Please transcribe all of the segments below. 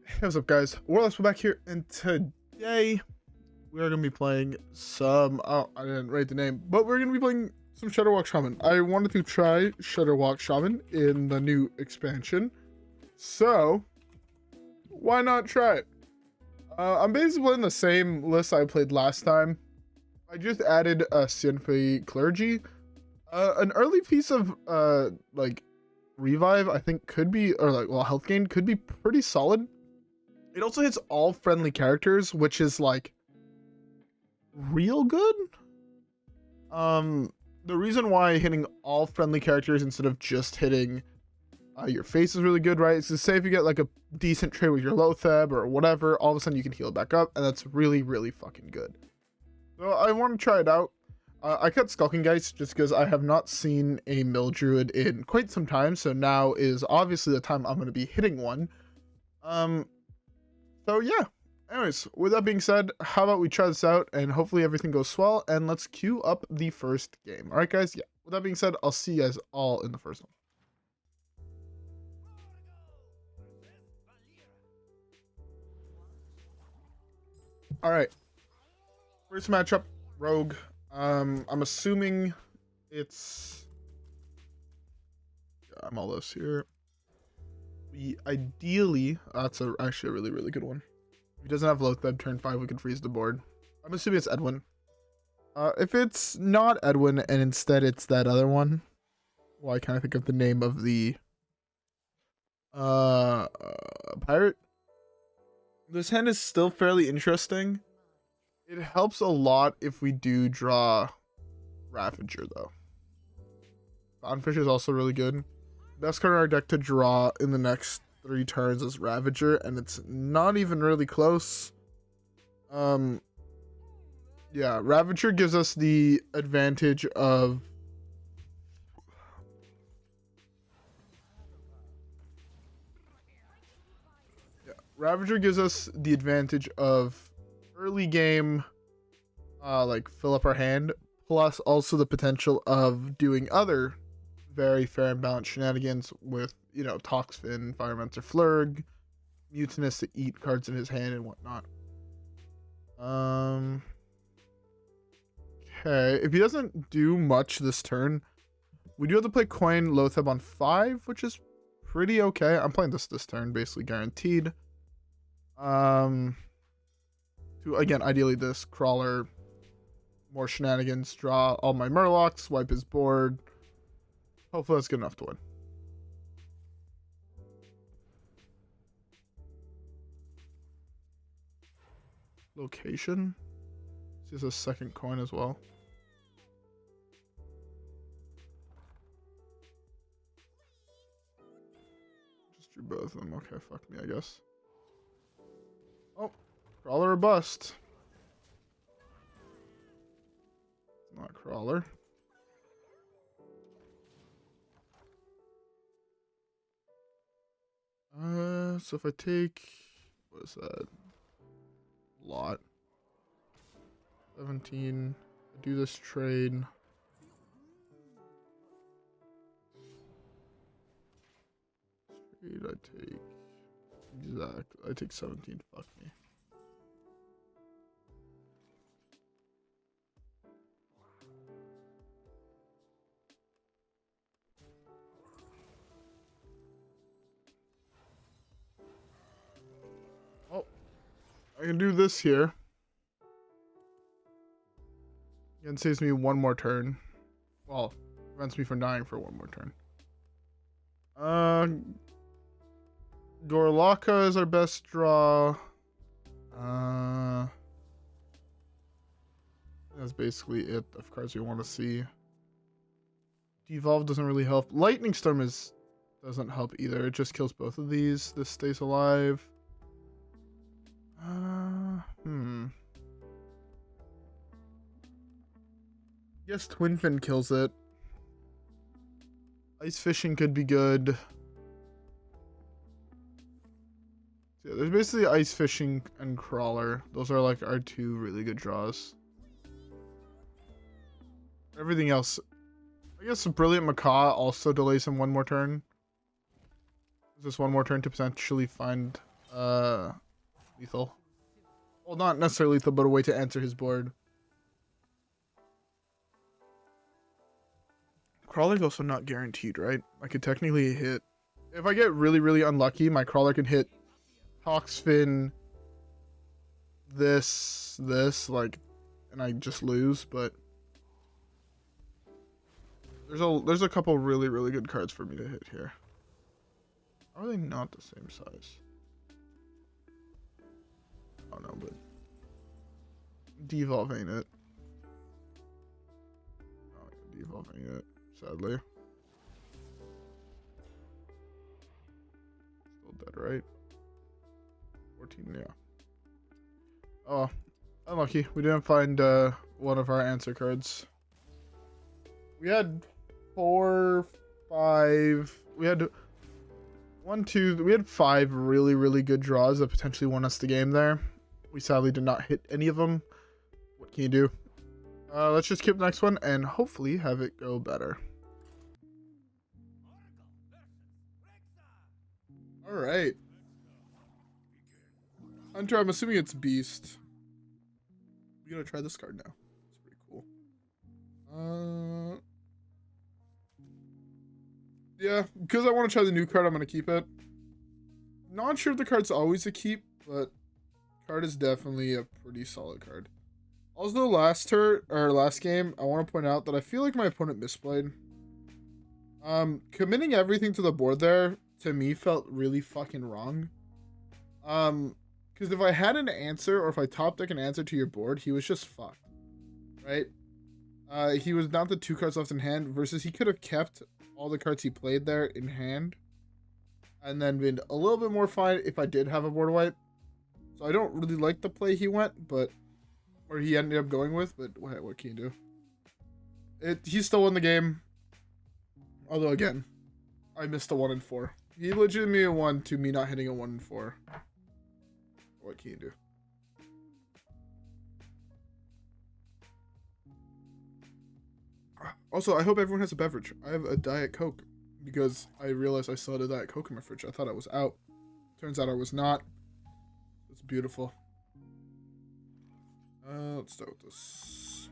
Hey, what's up, guys? WhirlXbow back here, and today we are going to be playing some, oh, I didn't write the name, but we're going to be playing some Shudderwock Shaman. I wanted to try Shudderwock Shaman in the new expansion, so why not try it? I'm basically playing the same list I played last time. I just added a Sunfury Clergy. An early piece of, like, revive, I think could be, or like, well, health gain could be pretty solid. It also hits all friendly characters, which is like real good. The reason why hitting all friendly characters instead of just hitting your face is really good, right? Is to say if you get like a decent trade with your Loatheb or whatever, all of a sudden you can heal back up, and that's really, really fucking good. So I want to try it out. I cut Skulking Geist just because I have not seen a Mill Druid in quite some time, so now is obviously the time I'm going to be hitting one. So yeah, anyways, with that being said, how about we try this out and hopefully everything goes swell, and let's queue up the first game. All right, guys? Yeah, with that being said, I'll see you guys all in the first one. All right, first matchup, Rogue. I'm assuming it's, yeah, I'm all this here. We ideally, that's actually a really, really good one. If he doesn't have Loatheb turn 5, we can freeze the board. I'm assuming it's Edwin. If it's not Edwin and instead it's that other one, well, I kind of think of the name of the pirate. This hand is still fairly interesting. It helps a lot if we do draw Ravager, though. Clownfish is also really good. Best card in our deck to draw in the next 3 turns is Ravager, and it's not even really close. Yeah, Ravager gives us the advantage of early game, like fill up our hand, plus also the potential of doing other very fair and balanced shenanigans with, you know, Toxfin, Firemancer Flurgl, Mutanus to eat cards in his hand and whatnot. Okay, if he doesn't do much this turn, we do have to play coin Loatheb on 5, which is pretty okay. I'm playing this turn, basically guaranteed. To again, ideally this crawler, more shenanigans, draw all my Murlocs, wipe his board. Hopefully that's good enough to win. Location. This is a second coin as well. Just drew both of them. Okay, fuck me, I guess. Oh, crawler or bust. Not crawler. So if I take, what is that? Lot. 17. I do this trade. I take, exactly. I take 17. Fuck me. I can do this here. It saves me one more turn. Well, prevents me from dying for one more turn. Gorloc is our best draw. That's basically it of cards we want to see. Devolve doesn't really help. Lightning Storm doesn't help either. It just kills both of these. This stays alive. Guess Twin Fin kills it. Ice Fishing could be good. So yeah, there's basically Ice Fishing and Crawler. Those are like our 2 really good draws. Everything else, I guess Brilliant Macaw also delays him one more turn. Just one more turn to potentially find lethal. Well, not necessarily lethal, but a way to enter his board. Crawler's also not guaranteed, right? I could technically hit... If I get really, really unlucky, my Crawler can hit Toxfin, this, like, and I just lose, but... There's a couple really, really good cards for me to hit here. Are they not the same size? I don't know, but... Devolve ain't it. Oh, Devolve ain't it. Sadly. Still dead, right? 14, yeah. Oh, unlucky. We didn't find one of our answer cards. We had 4, 5. We had 1, 2. We had 5 really, really good draws that potentially won us the game there. We sadly did not hit any of them. What can you do? Let's just keep the next one and hopefully have it go better. Alright. Hunter, I'm assuming it's Beast. We gotta try this card now. It's pretty cool. Yeah, because I want to try the new card, I'm gonna keep it. Not sure if the card's always a keep, but card is definitely a pretty solid card. Also, last game, I want to point out that I feel like my opponent misplayed. Committing everything to the board there, to me, felt really fucking wrong. Because if I had an answer, or if I top deck an answer to your board, he was just fucked. Right? He was down to 2 cards left in hand, versus he could have kept all the cards he played there in hand. And then been a little bit more fine if I did have a board wipe. So I don't really like the play he went, but... Or he ended up going with, but what can you do? He still won the game. Although, again, I missed a 1 and 4. He legitimately won to me not hitting a 1 and 4. What can you do? Also, I hope everyone has a beverage. I have a Diet Coke because I realized I still had a Diet Coke in my fridge. I thought I was out. Turns out I was not. It's beautiful. Let's start with this.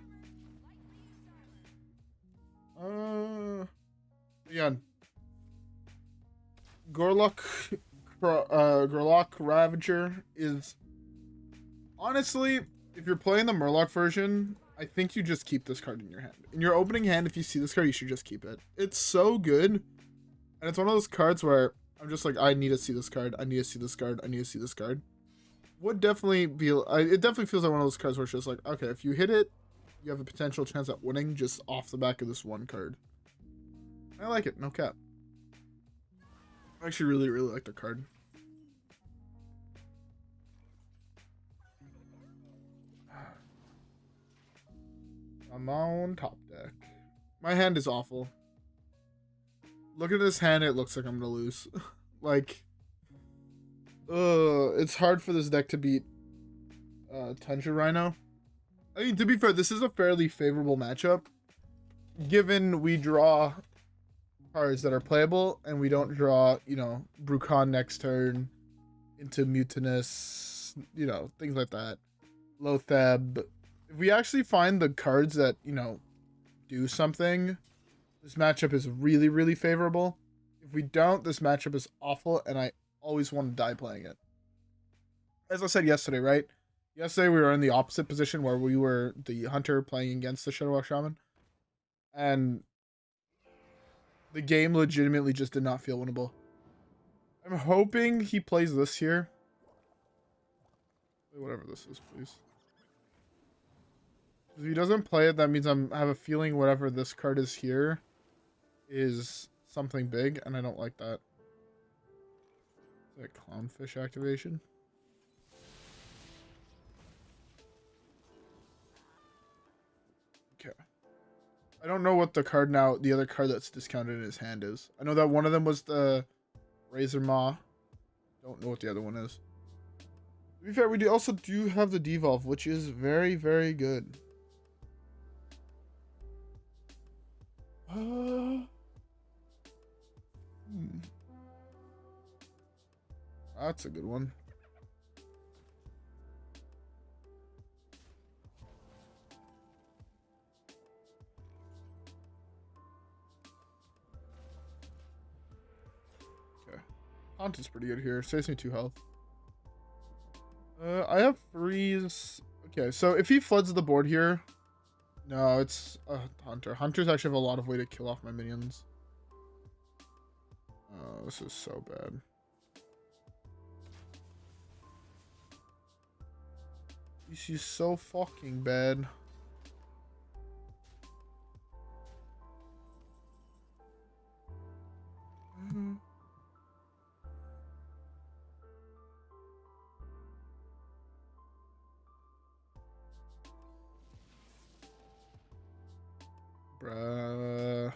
Again. Gorloc Ravager is... Honestly, if you're playing the Murloc version, I think you just keep this card in your hand. In your opening hand, if you see this card, you should just keep it. It's so good. And it's one of those cards where I'm just like, I need to see this card. I need to see this card. I need to see this card. Would definitely be... it definitely feels like one of those cards where it's just like, okay, if you hit it, you have a potential chance at winning just off the back of this one card. I like it. No cap. I actually really, really like the card. I'm on top deck. My hand is awful. Look at this hand. It looks like I'm gonna lose. Like... it's hard for this deck to beat Tundra Rhino. I mean, to be fair, this is a fairly favorable matchup, given we draw cards that are playable, and we don't draw, you know, Bru'kan next turn into Mutanus, you know, things like that. Loatheb. If we actually find the cards that, you know, do something, this matchup is really, really favorable. If we don't, this matchup is awful, and I always want to die playing it. As I said yesterday, right? Yesterday we were in the opposite position where we were the hunter playing against the Shudderwock Shaman. And the game legitimately just did not feel winnable. I'm hoping he plays this here. Whatever this is, please. If he doesn't play it, that means I have a feeling whatever this card is here is something big, and I don't like that. Is that Clownfish activation? Okay. I don't know what the card now, the other card that's discounted in his hand is. I know that one of them was the Razor Maw. Don't know what the other one is. To be fair, we also do have the Devolve, which is very, very good. That's a good one. Haunt is pretty good here. Saves me 2 health. I have freeze. Okay, so if he floods the board here, no, it's a hunter. Hunters actually have a lot of way to kill off my minions. Oh, this is so bad. This is so fucking bad. Bruh.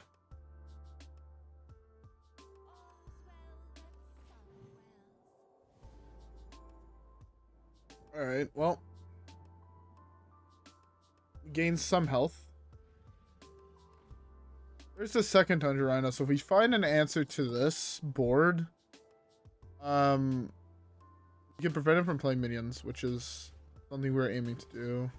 Alright, well. We gain some health. There's the second Thunder Rhino, so if we find an answer to this board, we can prevent him from playing minions, which is something we're aiming to do.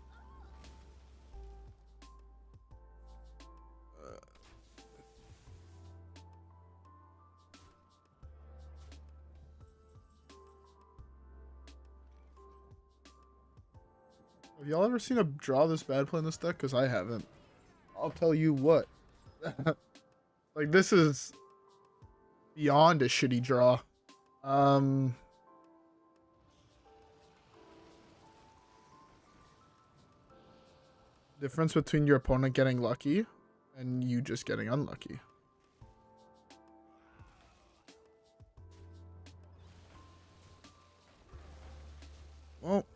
Have y'all ever seen a draw this bad playing this deck? Because I haven't. I'll tell you what. Like, this is beyond a shitty draw. Difference between your opponent getting lucky and you just getting unlucky. Well.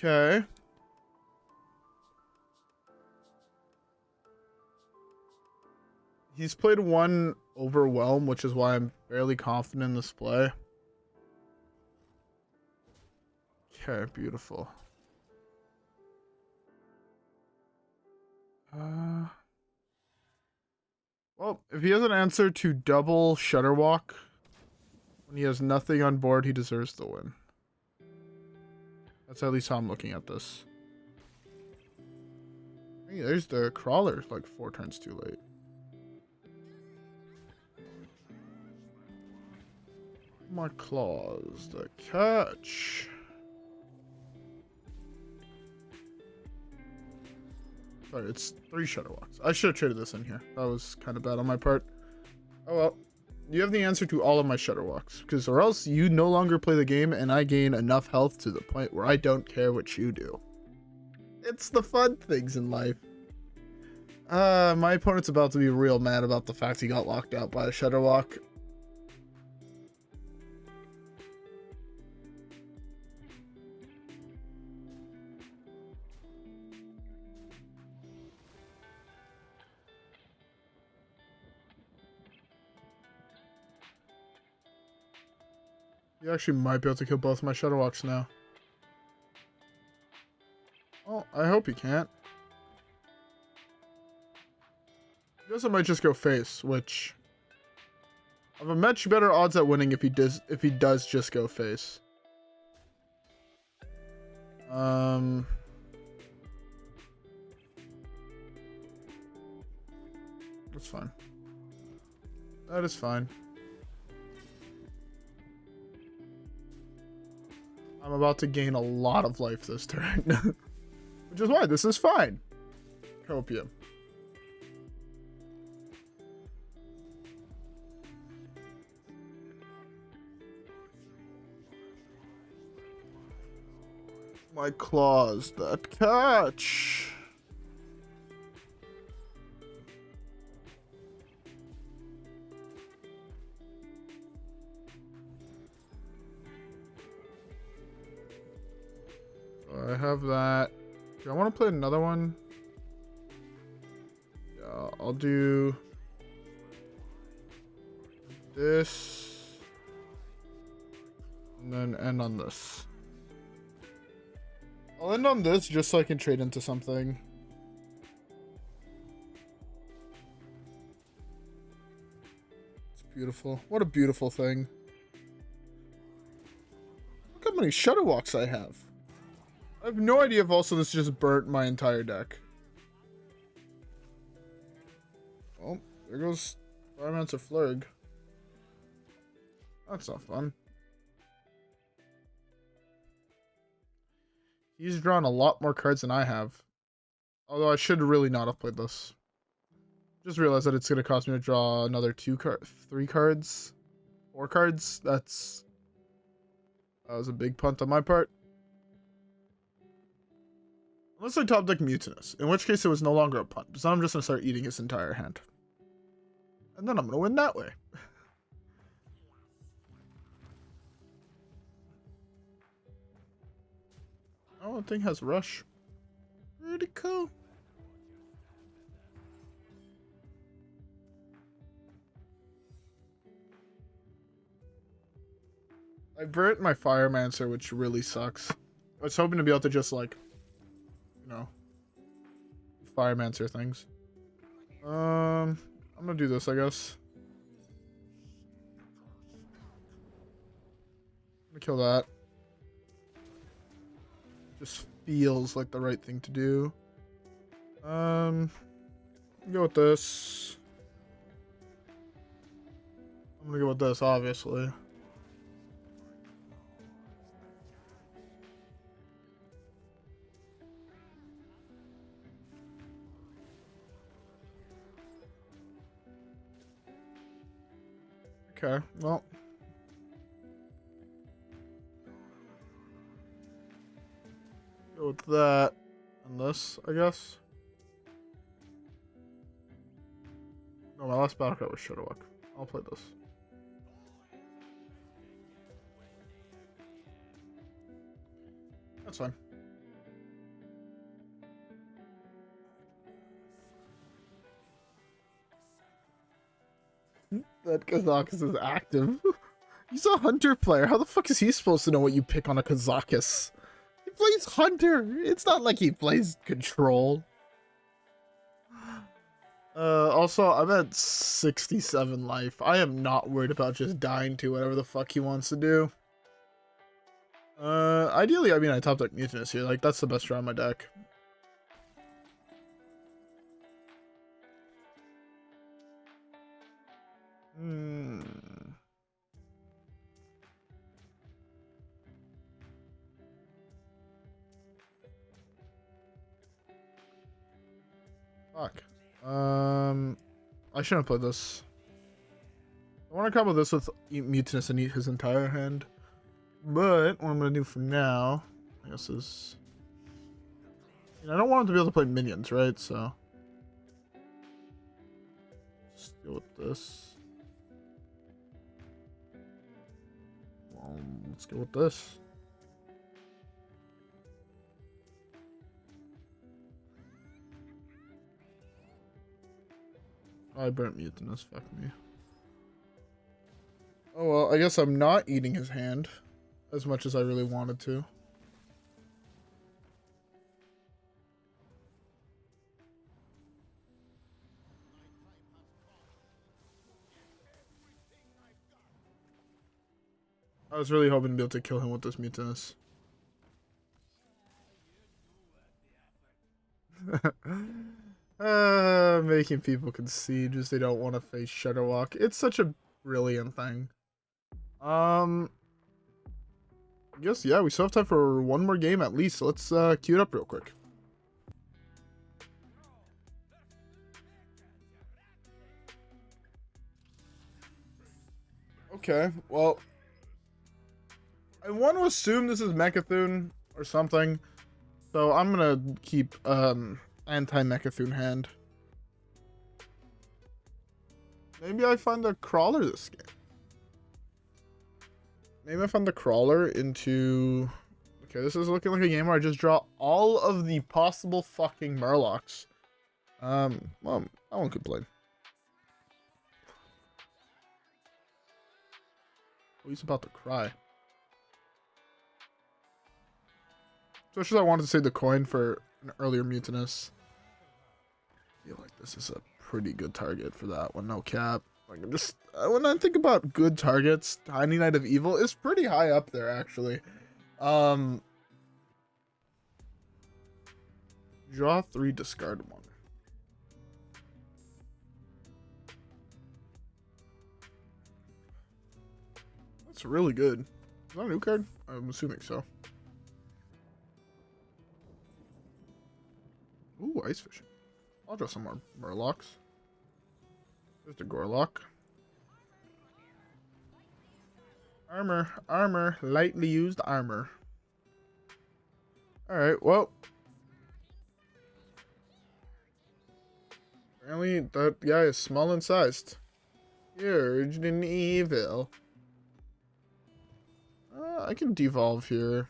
Okay. He's played one Overwhelm, which is why I'm fairly confident in this play. Okay, beautiful. Well, if he has an answer to double Shudderwock, when he has nothing on board, he deserves the win. That's at least how I'm looking at this. Hey, there's the crawler, like 4 turns too late. My claws, the catch. Sorry, it's 3 Shudderwocks. I should have traded this in here. That was kind of bad on my part. Oh well. You have the answer to all of my Shudderwocks, because or else you no longer play the game and I gain enough health to the point where I don't care what you do. It's the fun things in life. My opponent's about to be real mad about the fact he got locked out by a Shudderwock. You actually might be able to kill both my Shudderwocks now. Well, I hope he can't. I guess I might just go face, which I have a much better odds at winning if he does just go face. That's fine. That is fine. I'm about to gain a lot of life this turn. Which is why this is fine. Copium. My claws that catch. I have that. Okay, I want to play another one. Yeah, I'll do this. And then end on this. I'll end on this just so I can trade into something. It's beautiful. What a beautiful thing. Look how many Shudderwocks I have. I have no idea if also this just burnt my entire deck. Oh, there goes Firemancer Flurgl. That's not fun. He's drawn a lot more cards than I have. Although I should really not have played this. Just realized that it's going to cost me to draw another 3 cards. 4 cards. That was a big punt on my part. Unless I top deck Mutanus, in which case it was no longer a punt. So I'm just going to start eating his entire hand. And then I'm going to win that way. Oh, the thing has Rush. Pretty cool. I burnt my Firemancer, which really sucks. I was hoping to be able to just, like, you know, Firemancer things. I'm gonna do this, I guess. I'm gonna kill that. Just feels like the right thing to do. Go with this. I'm gonna go with this, obviously. Okay, well. Go with that and this, I guess. No, my last battle card was Shudderwock. I'll play this. That's fine. That Kazakus is active. He's a hunter player. How the fuck is he supposed to know what you pick on a Kazakus? He plays hunter. It's not like he plays control. Also, I'm at 67 life. I am not worried about just dying to whatever the fuck he wants to do. Ideally, I mean, I top deck Mutanus here. Like, that's the best draw on my deck. Fuck. I shouldn't have played this. I want to combo this with Mutanus and eat his entire hand. But what I'm going to do for now, I guess is... You know, I don't want him to be able to play minions, right? So... Let's deal with this. Let's go with this. I burnt Mutanus, fuck me. Oh well, I guess I'm not eating his hand as much as I really wanted to. I was really hoping to be able to kill him with this Mutanus. Making people concede just they don't want to face Shudderwock. It's such a brilliant thing. I guess, yeah, we still have time for one more game at least, so let's queue it up real quick. Okay, well, I want to assume this is Mechathune or something, so I'm gonna keep anti-Mechathune hand. Maybe I find a crawler this game. Maybe I find the crawler into the Okay, this is looking like a game where I just draw all of the possible fucking Murlocs. Well, I won't complain. Oh, he's about to cry. Especially I wanted to save the coin for an earlier Mutanus. I feel like this is a pretty good target for that one, no cap. Like, just when I think about good targets, Tiny Knight of Evil is pretty high up there, actually. Draw 3, discard 1. That's really good. Is that a new card? I'm assuming so. Ooh, ice fishing. I'll draw some more Murlocs. There's the Gorloc. Armor, lightly used armor. Alright, well. Apparently, that guy is small and sized. Huge and evil. I can devolve here.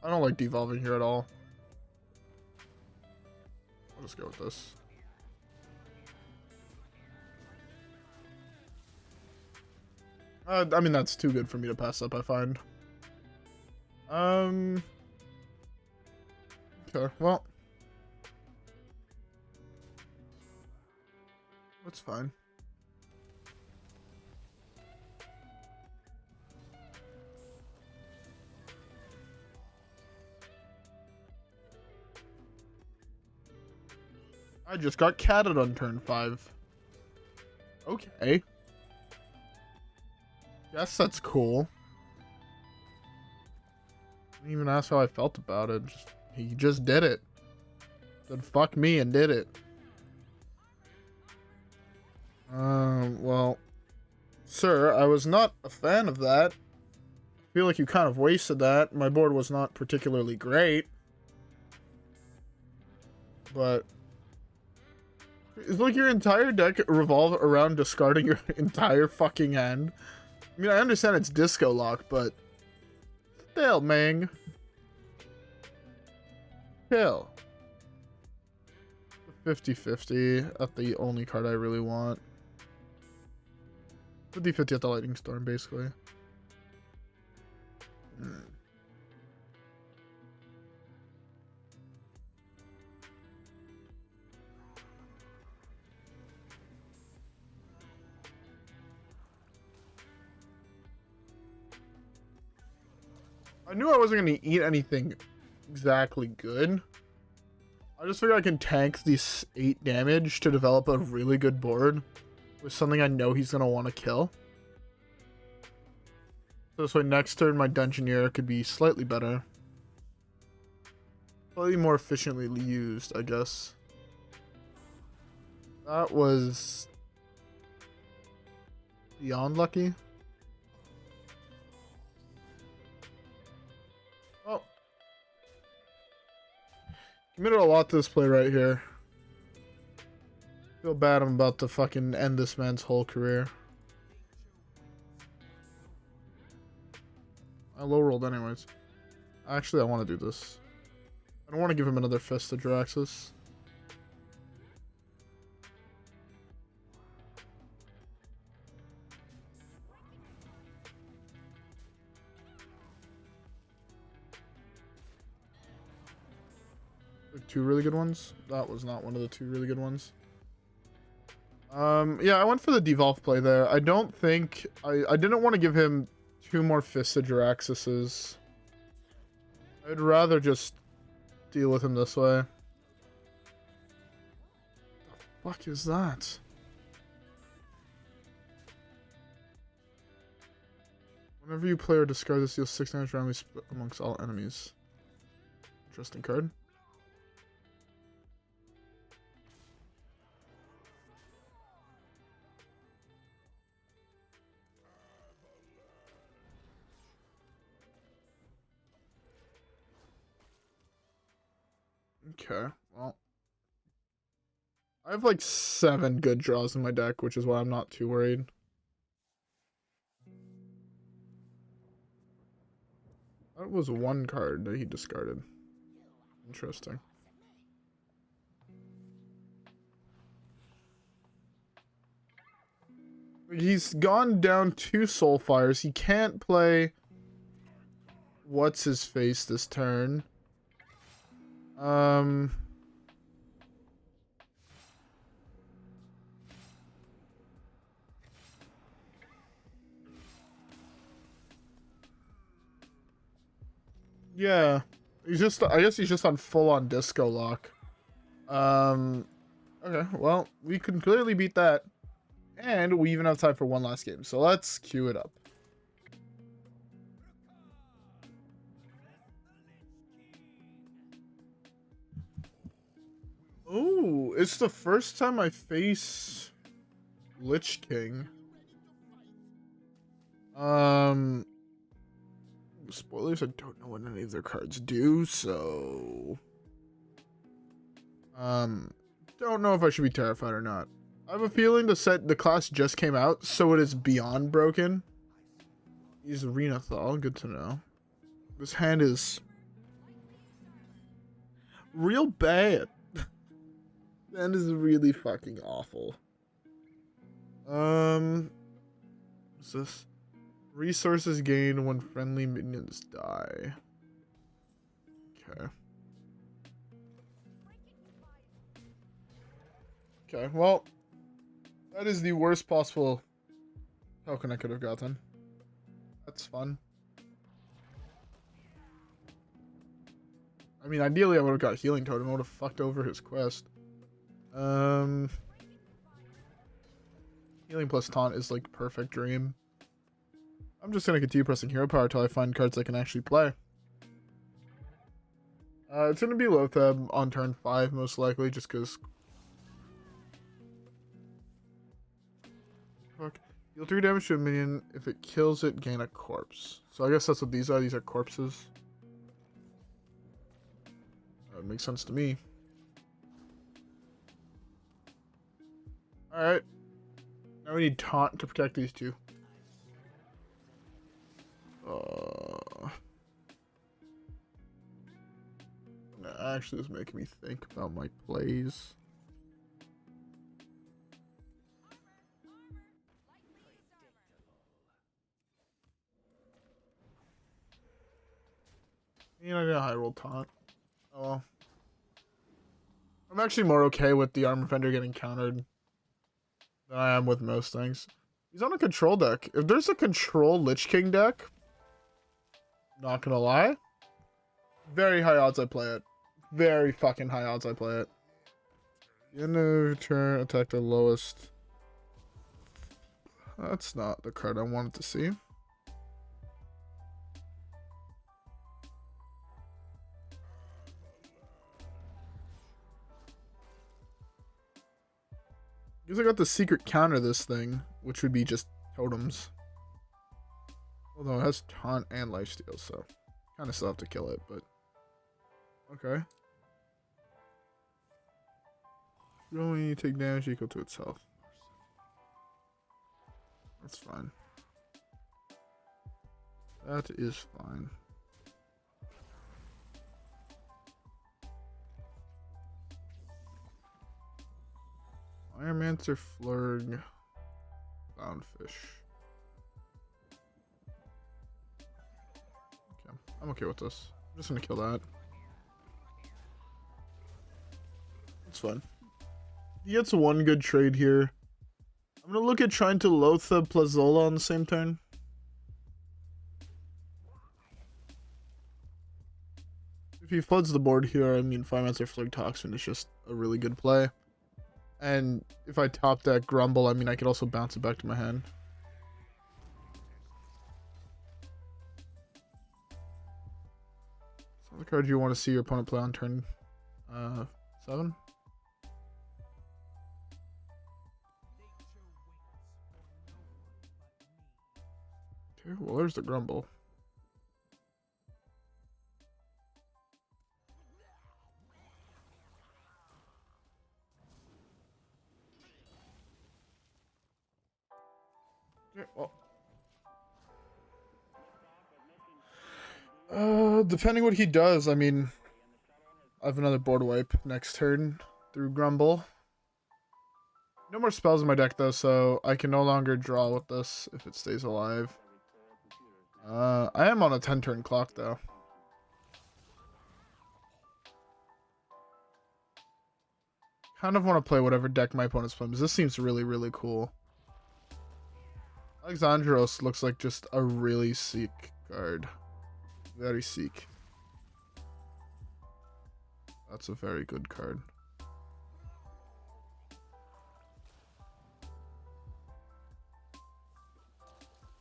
I don't like devolving here at all. I'll just go with this. I mean, that's too good for me to pass up, I find. Okay, well. That's fine. I just got catted on turn 5. Okay. Guess that's cool. Didn't even ask how I felt about it. He just did it. Said fuck me and did it. Well, sir, I was not a fan of that. I feel like you kind of wasted that. My board was not particularly great. But it's like your entire deck revolve around discarding your entire fucking hand. I mean, I understand it's disco lock, but still, man. Still. 50-50 at the only card I really want. 50-50 at the Lightning Storm, basically. I knew I wasn't going to eat anything exactly good. I just figured I can tank these 8 damage to develop a really good board with something I know he's going to want to kill. So this way next turn my Dungeoneer could be slightly better. Slightly more efficiently used, I guess. That was beyond lucky. Oh. Committed a lot to this play right here. Feel bad I'm about to fucking end this man's whole career. I low rolled anyways. Actually, I want to do this. I don't want to give him another Fist of Jaraxxus. Like 2 really good ones? That was not one of the 2 really good ones. Yeah, I went for the devolve play there. I don't think... I didn't want to give him 2 more Fist of Jaraxxuses. I'd rather just deal with him this way. The fuck is that? Whenever you play or discard this, deal 6 damage randomly split amongst all enemies. Interesting card. Okay, well. I have like 7 good draws in my deck, which is why I'm not too worried. That was one card that he discarded. Interesting. He's gone down 2 Soulfires. He can't play what's his face this turn. Yeah. He's just, I guess he's just on full-on disco lock. Okay, well, we can clearly beat that. And we even have time for one last game. So let's queue it up. Oh, it's the first time I face Lich King. Spoilers, I don't know what any of their cards do, so don't know if I should be terrified or not. I have a feeling the class just came out, so it is beyond broken. He's Renathal, good to know. This hand is real bad. That is really fucking awful. What's this? Resources gained when friendly minions die. Okay. Okay, well, that is the worst possible token I could have gotten. That's fun. I mean, ideally I would have got Healing Totem. I would have fucked over his quest. Healing plus Taunt is like perfect dream. I'm just gonna continue pressing Hero Power until I find cards I can actually play. It's gonna be Loatheb on turn 5 most likely, just because. Fuck. Deal 3 damage to a minion. If it kills it, gain a corpse. So I guess that's what these are. These are corpses. That makes sense to me. Alright. Now we need Taunt to protect these two. Actually, this is making me think about my plays. You know, I got high roll Taunt. Oh well. I'm actually more okay with the Armor Fender getting countered than I am with most things. He's on a control deck. If there's a control Lich King deck, not gonna lie, very high odds I play it. Very fucking high odds I play it. End of turn, attack the lowest. That's not the card I wanted to see. Because I got the secret counter this thing, which would be just totems. Although it has taunt and lifesteal, so kind of still have to kill it, but okay. You only take damage equal to itself. That's fine. That is fine. Firemancer Flurgl, Clownfish. Okay, I'm okay with this. I'm just gonna kill that. It's fine. He gets one good trade here. I'm gonna look at trying to Loatheb plus Zola on the same turn. If he floods the board here, I mean, Firemancer Flurgl Toxfin is just a really good play. And if I top that Grumble, I mean, I could also bounce it back to my hand. So the card you want to see your opponent play on turn 7. Okay, well, there's the Grumble. Okay, well. Depending what he does, I mean, I have another board wipe next turn through Grumble. No more spells in my deck though, so I can no longer draw with this if it stays alive. I am on a 10-turn clock though. Kind of want to play whatever deck my opponent's playing, because this seems really, really cool. Alexandros looks like just a really sick card. Very sick. That's a very good card.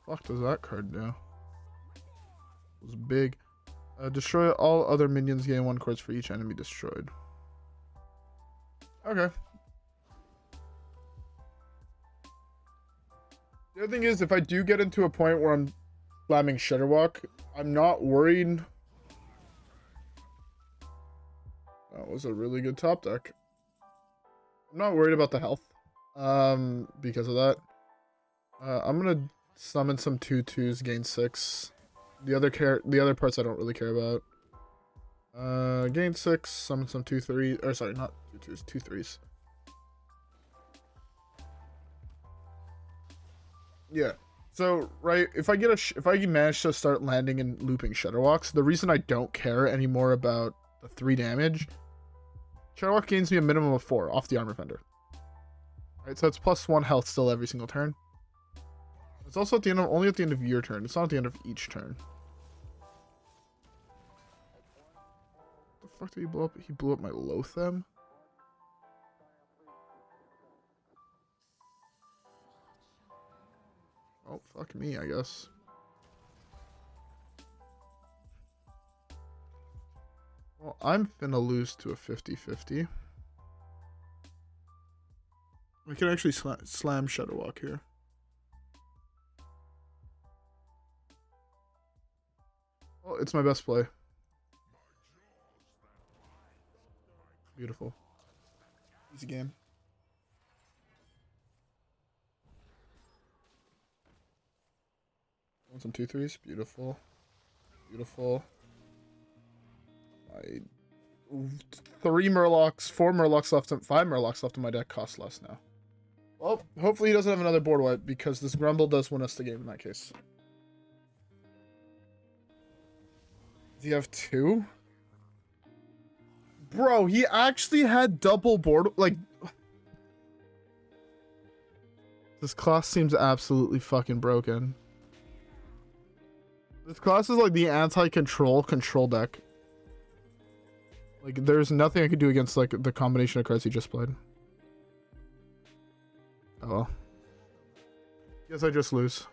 Fuck does that card do? It was big. Destroy all other minions, gain 1 course for each enemy destroyed. Okay. The other thing is, if I do get into a point where I'm slamming Shudderwock, I'm not worried. That was a really good top deck. I'm not worried about the health. Because of that. I'm gonna summon some 2/2s, gain 6. The other parts I don't really care about. Gain 6, summon some 2/3, or sorry, not 2/2s, 2/3s. Yeah. So right, if I manage to start landing and looping Shudderwocks, the reason I don't care anymore about the 3 damage, Shudderwock gains me a minimum of 4 off the Armor Fender. Right, so it's plus 1 health still every single turn. It's also at the end of, only at the end of your turn. It's not at the end of each turn. What the fuck did he blow up? He blew up my Loatheb? Oh, fuck me, I guess. Well, I'm finna lose to a 50-50. We can actually slam Shudderwock here. Well, it's my best play. Beautiful. Easy game. Want some 2/3s? Beautiful. Beautiful. I 3 Murlocs, 4 Murlocs left, 5 Murlocs left in my deck cost less now. Well, hopefully he doesn't have another board wipe, because this Grumble does win us the game in that case. Does he have 2? Bro, he actually had double board, like... This class seems absolutely fucking broken. This class is like the anti-control control deck. Like, there's nothing I could do against, like, the combination of cards he just played. Oh well. Guess I just lose.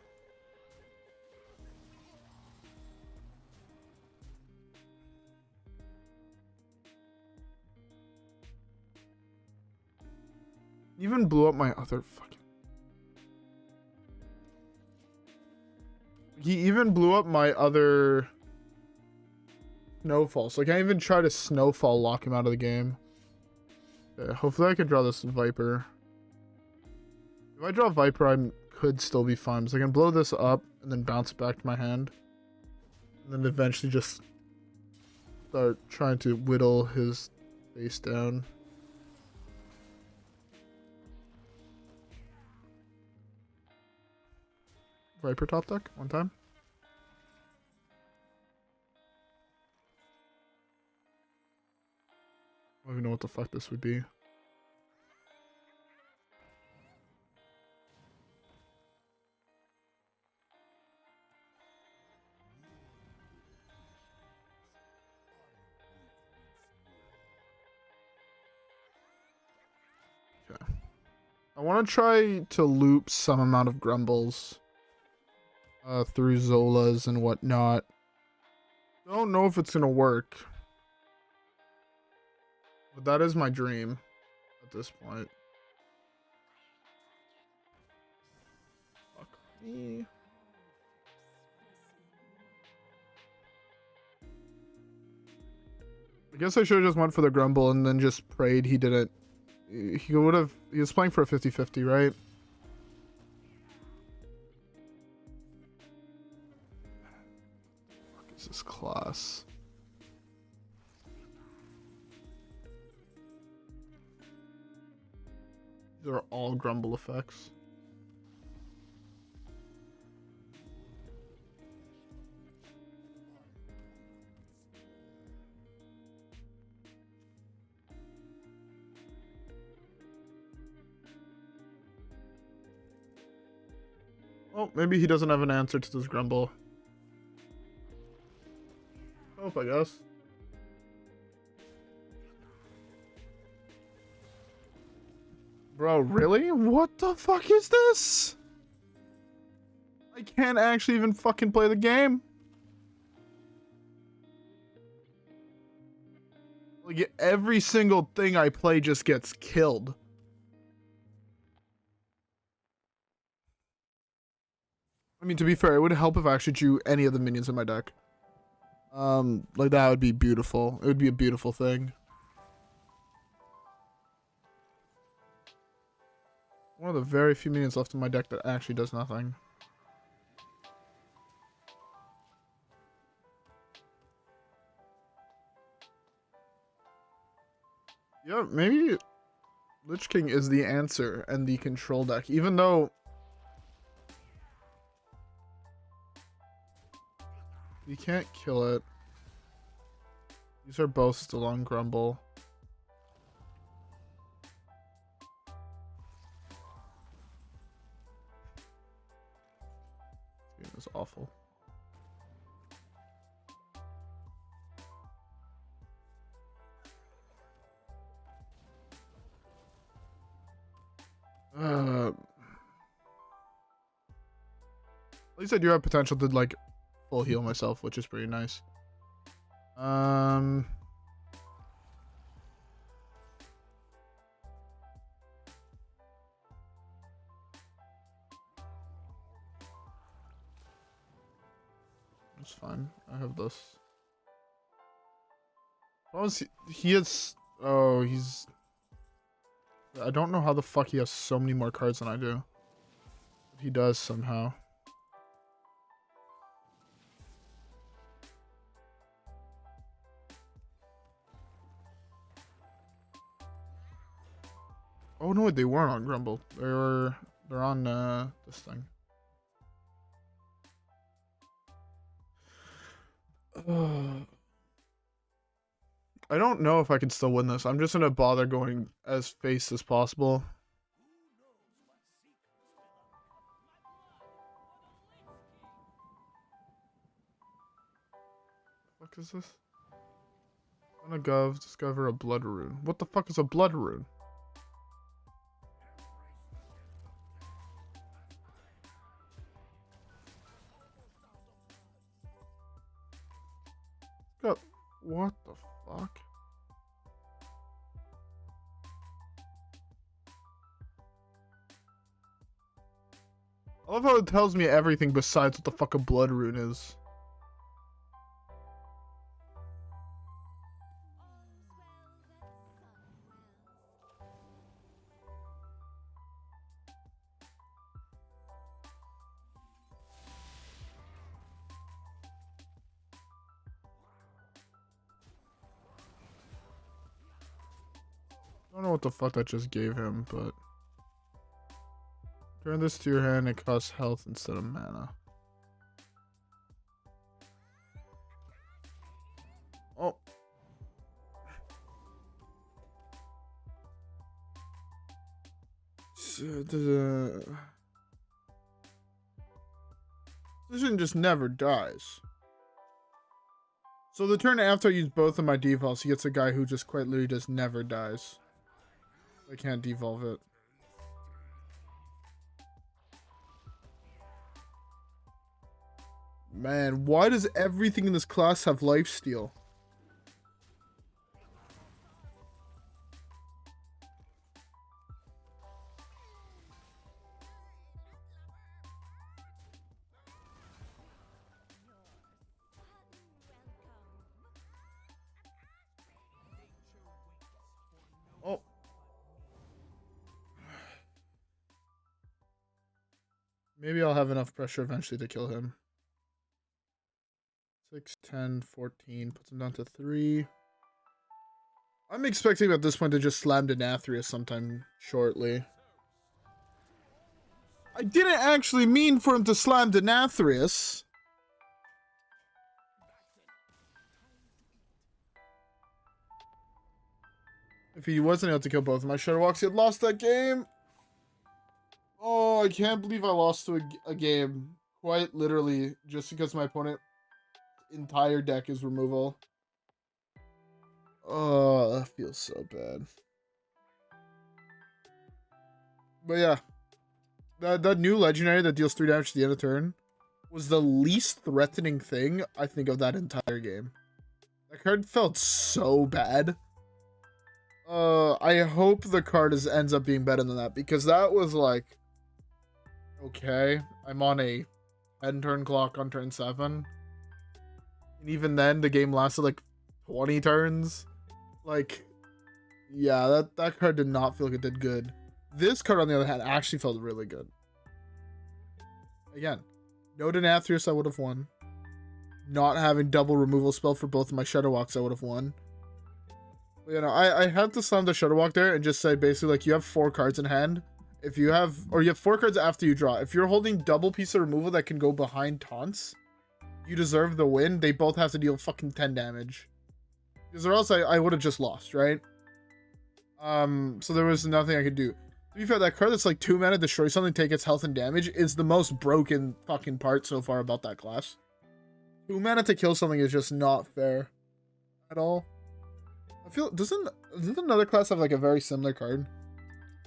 Even blew up my other fucking... He even blew up my other... Snowfall. So I can't even try to Snowfall lock him out of the game. Okay, hopefully I can draw this Viper. If I draw Viper, I could still be fine. So I can blow this up and then bounce it back to my hand. And then eventually just start trying to whittle his face down. Viper top deck, one time. I don't even know what the fuck this would be. Okay. I want to try to loop some amount of Grumbles through Zolas and whatnot. Don't know if it's gonna work. But that is my dream at this point. Fuck me. I guess I should have just went for the Grumble and then just prayed he didn't. He would have. He was playing for a 50-50, right? What is this class. These are all Grumble effects. Well, maybe he doesn't have an answer to this Grumble. Hope, I guess. Bro, really? What the fuck is this? I can't actually even fucking play the game. Like, every single thing I play just gets killed. I mean, to be fair, it would help if I actually drew any of the minions in my deck. Like, that would be beautiful. It would be a beautiful thing. One of the very few minions left in my deck that actually does nothing. Yeah, maybe Lich King is the answer and the control deck, even though you can't kill it. These are both still on Grumble. This game is awful. At least I do have potential to like full heal myself, which is pretty nice. It's fine. I have this. What was he is? Oh, he's. I don't know how the fuck he has so many more cards than I do. But he does somehow. Oh no, they weren't on Grumble. They're on this thing. I don't know if I can still win this. I'm just gonna bother going as face as possible. What the fuck is this? On a gov, discover a blood rune. What the fuck is a blood rune? What the fuck? I love how it tells me everything besides what the fuck a blood rune is. I don't know what the fuck that just gave him, but turn this to your hand, it costs health instead of mana. Oh. Decision just never dies. So the turn after I use both of my devolves, he gets a guy who just quite literally just never dies. I can't devolve it. Man, why does everything in this class have lifesteal? Oh. Maybe I'll have enough pressure eventually to kill him. 6, 10, 14. Puts him down to 3. I'm expecting at this point to just slam Denathrius sometime shortly. I didn't actually mean for him to slam Denathrius. If he wasn't able to kill both of my Shudderwocks, he had lost that game. Oh, I can't believe I lost to a game. Quite literally, just because my opponent's entire deck is removal. Oh, that feels so bad. But yeah. That new legendary that deals 3 damage to the end of turn was the least threatening thing, I think, of that entire game. That card felt so bad. I hope the card ends up being better than that, because that was like, okay, I'm on a 10-turn clock on turn 7. And even then, the game lasted like 20 turns. Like, yeah, that card did not feel like it did good. This card, on the other hand, actually felt really good. Again, no Denathrius, I would have won. Not having double removal spell for both of my Shudderwocks, I would have won. But, you know, I had to slam the Shudderwock there and just say basically, like, you have 4 cards in hand. If you have, or you have 4 cards after you draw. If you're holding double piece of removal that can go behind taunts, you deserve the win. They both have to deal fucking 10 damage. Because or else I would have just lost, right? So there was nothing I could do. To be fair, that card that's like 2 mana, destroy something, take its health and damage is the most broken fucking part so far about that class. 2 mana to kill something is just not fair at all. I feel, doesn't another class have like a very similar card?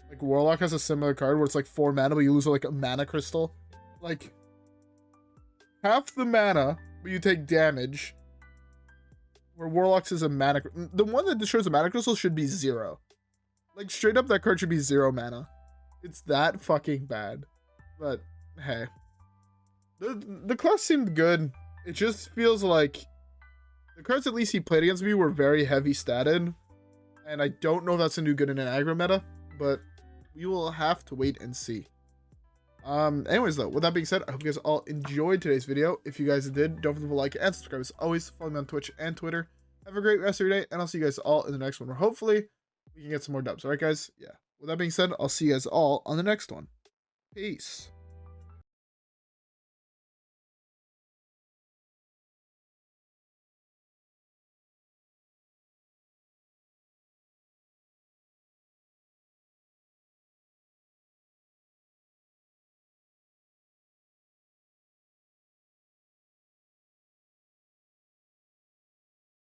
Like Warlock has a similar card where it's like 4 mana, but you lose like a mana crystal. Like, half the mana, but you take damage. Where Warlock's is a mana, the one that destroys a mana crystal should be 0. Like, straight up, that card should be 0 mana. It's that fucking bad. But, hey. The class seemed good. It just feels like the cards at least he played against me were very heavy statted. And I don't know if that's going to do good in an aggro meta. But we will have to wait and see. Anyways, though, with that being said, I hope you guys all enjoyed today's video. If you guys did, don't forget to like and subscribe as always. Follow me on Twitch and Twitter. Have a great rest of your day. And I'll see you guys all in the next one, where hopefully we can get some more dubs. All right, guys? Yeah. With that being said, I'll see you guys all on the next one. Peace.